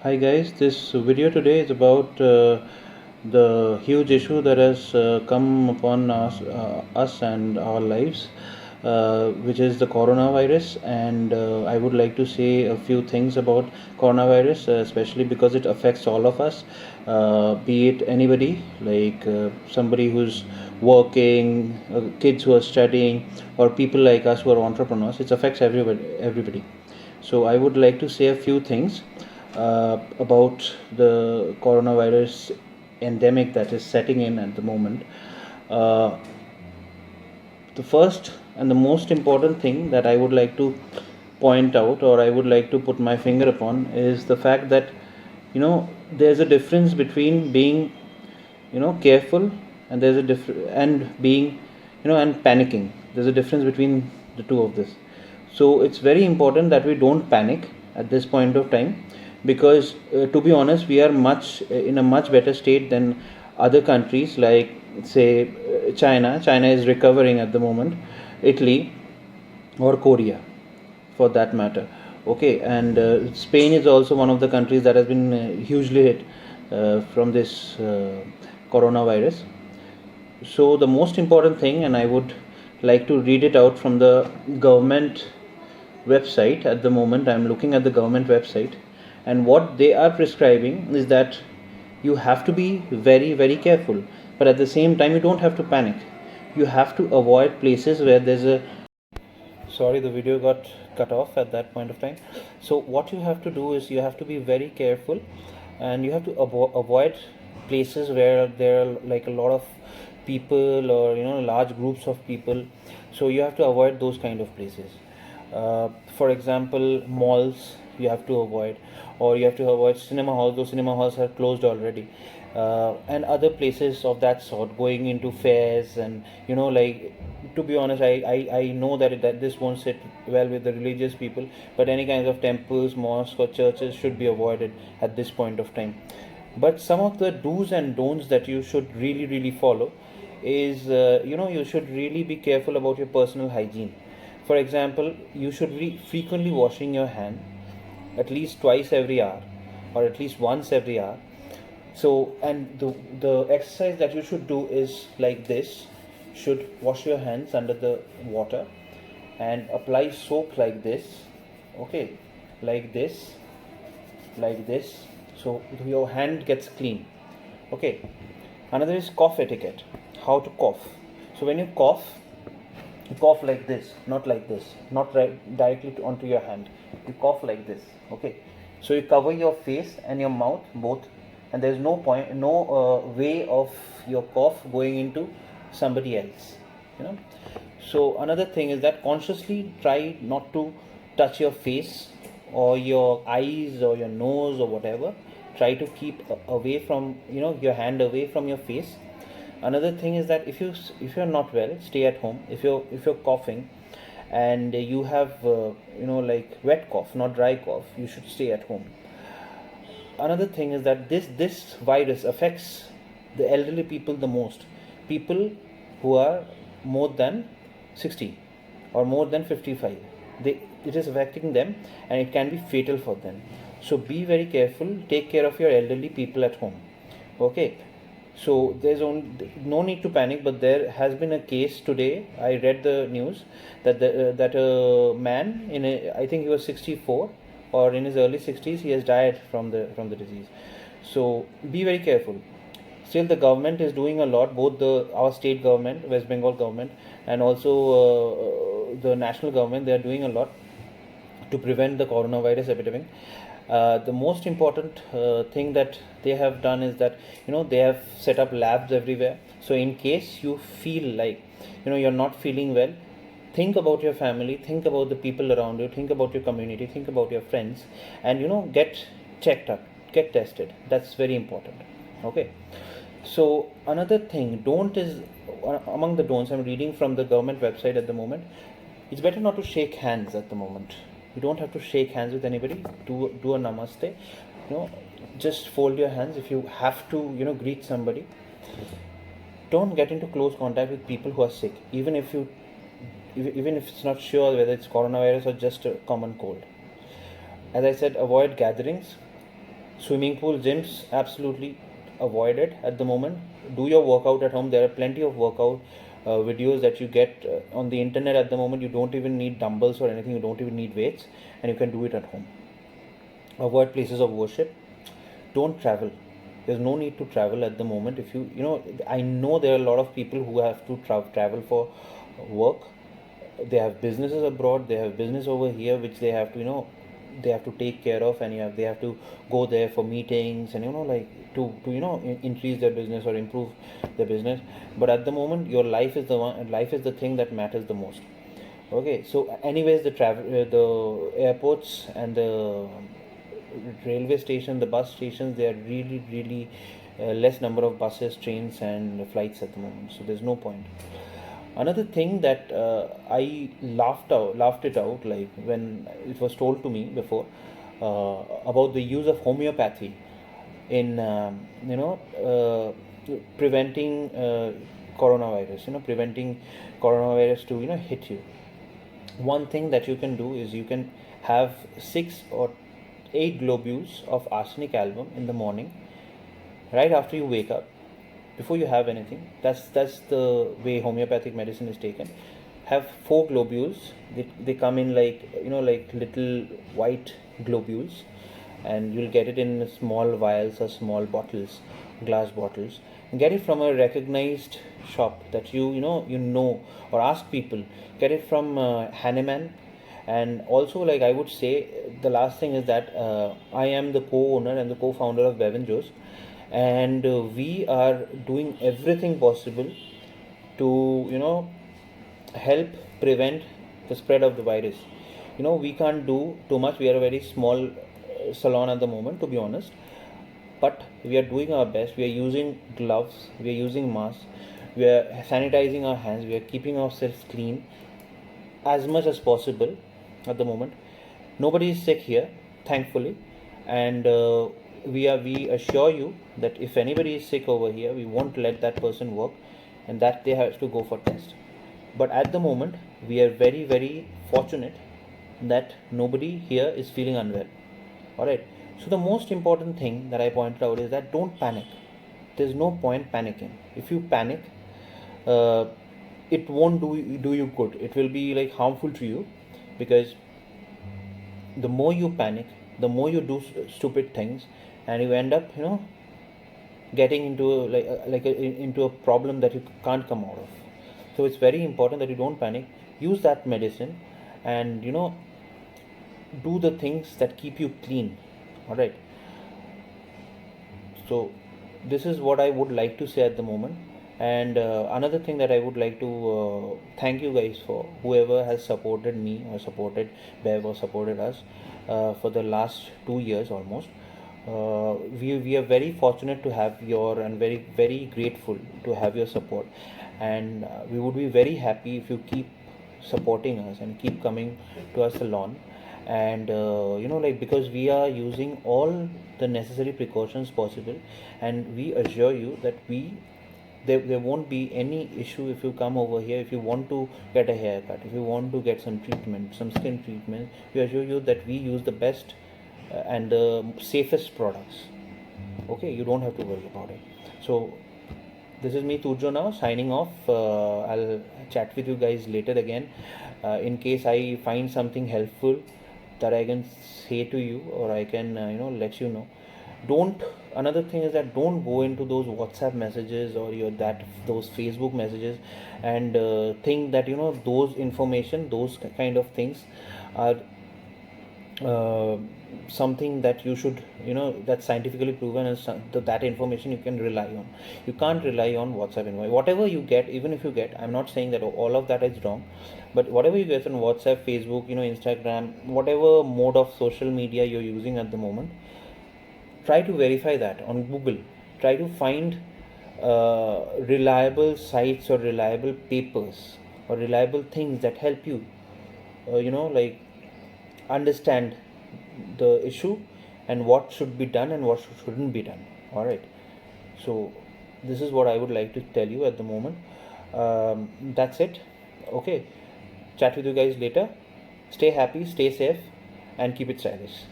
Hi guys, this video today is about the huge issue that has come upon us and our lives, which is the coronavirus. And I would like to say a few things about coronavirus, especially because it affects all of us, be it anybody, like somebody who's working, kids who are studying, or people like us who are entrepreneurs. It affects everybody. So I would like to say a few things about the coronavirus endemic that is setting in at the moment. Uh, the first and the most important thing that I would like to point out, or I would like to put my finger upon, is the fact that there's a difference between being careful, and there's a and being and panicking. There's a difference between the two of this. So it's very important that we don't panic at this point of time, because to be honest, we are much in a much better state than other countries, like say China is recovering at the moment, Italy, or Korea for that matter. Okay, and Spain is also one of the countries that has been hugely hit from this coronavirus. So the most important thing, and I would like to read it out from the government website. At the moment I'm looking at the government website, and what they are prescribing is that you have to be very careful, but at the same time you don't have to panic. You have to avoid places where there's a sorry, the video got cut off at that point of time. So what you have to do is you have to be very careful, and you have to avoid places where there are like a lot of people, or large groups of people. So you have to avoid those kind of places. For example, malls you have to avoid, or you have to avoid cinema halls. Those cinema halls are closed already, and other places of that sort, going into fairs. And like, to be honest, I know that this won't sit well with the religious people, but any kinds of temples, mosques, or churches should be avoided at this point of time. But some of the do's and don'ts that you should really follow is, you should really be careful about your personal hygiene. For example, you should be frequently washing your hand, at least twice every hour, or at least once every hour. So, and the exercise that you should do is like this. Should wash your hands under the water and apply soap like this. Okay, like this, like this. So your hand gets clean. Okay. Another is cough etiquette. How to cough. So when you cough like this, not like this, not directly onto your hand. You cough like this. Okay. So you cover your face and your mouth both, and there is no way of your cough going into somebody else. So another thing is that consciously try not to touch your face or your eyes or your nose or whatever. Try to keep away from your hand away from your face. Another thing is that if you're not well, stay at home. If you're coughing and you have like wet cough, not dry cough, you should stay at home. Another thing is that this virus affects the elderly people the most. People who are more than 60 or more than 55, it is affecting them, and it can be fatal for them. So be very careful. Take care of your elderly people at home. Okay. So there's no need to panic, but there has been a case today. I read the news that that a man I think he was 64 or in his early 60s, he has died from the disease. So be very careful. Still, the government is doing a lot. Both our state government, West Bengal government, and also the national government, they are doing a lot to prevent the coronavirus epidemic. The most important thing that they have done is that they have set up labs everywhere. So in case you feel like you're not feeling well, think about your family, think about the people around you, think about your community, think about your friends, and get checked up, get tested. That's very important. Okay. So another thing, don't is among the don'ts. I'm reading from the government website at the moment. It's better not to shake hands at the moment. You don't have to shake hands with anybody. Do a namaste. Just fold your hands. If you have to greet somebody, don't get into close contact with people who are sick, even if it's not sure whether it's coronavirus or just a common cold. As I said, avoid gatherings. Swimming pool, gyms, absolutely avoid it at the moment. Do your workout at home. There are plenty of workout videos that you get on the internet at the moment. You don't even need dumbbells or anything. You don't even need weights, and you can do it at home. Avoid places of worship. Don't travel. There's no need to travel at the moment. If I know there are a lot of people who have to travel for work. They have businesses abroad, they have business over here which they have to they have to take care of, and they have to go there for meetings, and to increase their business or improve their business. But at the moment, your life is the thing that matters the most. Okay, so anyways, the airports and the railway station, the bus stations, they are really less number of buses, trains and flights at the moment, so there's no point. Another thing that I laughed it out, like when it was told to me before, about the use of homeopathy in preventing coronavirus, preventing coronavirus to hit you. One thing that you can do is you can have 6 or 8 globules of arsenic album in the morning, right after you wake up, before you have anything. That's the way homeopathic medicine is taken. Have 4 globules. They come in like little white globules, and you'll get it in small vials or small bottles, glass bottles. And get it from a recognized shop that or ask people. Get it from Hanneman. And also, like, I would say, the last thing is that I am the co-owner and the co-founder of BevnJos, and we are doing everything possible to help prevent the spread of the virus. We can't do too much. We are a very small salon at the moment, to be honest, but we are doing our best. We are using gloves, we are using masks, we are sanitizing our hands, we are keeping ourselves clean as much as possible at the moment. Nobody is sick here, thankfully, and we assure you that if anybody is sick over here, we won't let that person work, and that they have to go for test. But at the moment, we are very fortunate that nobody here is feeling unwell. All right. So the most important thing that I pointed out is that don't panic. There's no point panicking. If you panic, uh, it won't do you good. It will be like harmful to you, because the more you panic, the more you do stupid things, and you end up getting into into a problem that you can't come out of. So it's very important that you don't panic. Use that medicine, and do the things that keep you clean. All right. So this is what I would like to say at the moment. And another thing that I would like to thank you guys for, whoever has supported me or supported Bev or supported us for the last 2 years almost. We are very fortunate to have and very grateful to have your support, and we would be very happy if you keep supporting us and keep coming to our salon. And because we are using all the necessary precautions possible, and we assure you that there won't be any issue if you come over here. If you want to get a haircut, if you want to get some treatment, some skin treatment, we assure you that we use the best and the safest products. Okay, you don't have to worry about it. So this is me, Turjo, now signing off. I'll chat with you guys later again. In case I find something helpful that I can say to you, or I can let you know. Another thing is that don't go into those WhatsApp messages or those Facebook messages and think that those kind of things are something that you should that's scientifically proven, as that information you can rely on. You can't rely on WhatsApp anymore. Whatever you get, even if you get, I'm not saying that all of that is wrong, but whatever you get on WhatsApp, Facebook, Instagram, whatever mode of social media you're using at the moment, try to verify that on Google. Try to find reliable sites or reliable papers or reliable things that help you understand the issue and what should be done and what shouldn't be done. All right. So this is what I would like to tell you at the moment. That's it. Okay. Chat with you guys later. Stay happy, stay safe, and keep it stylish.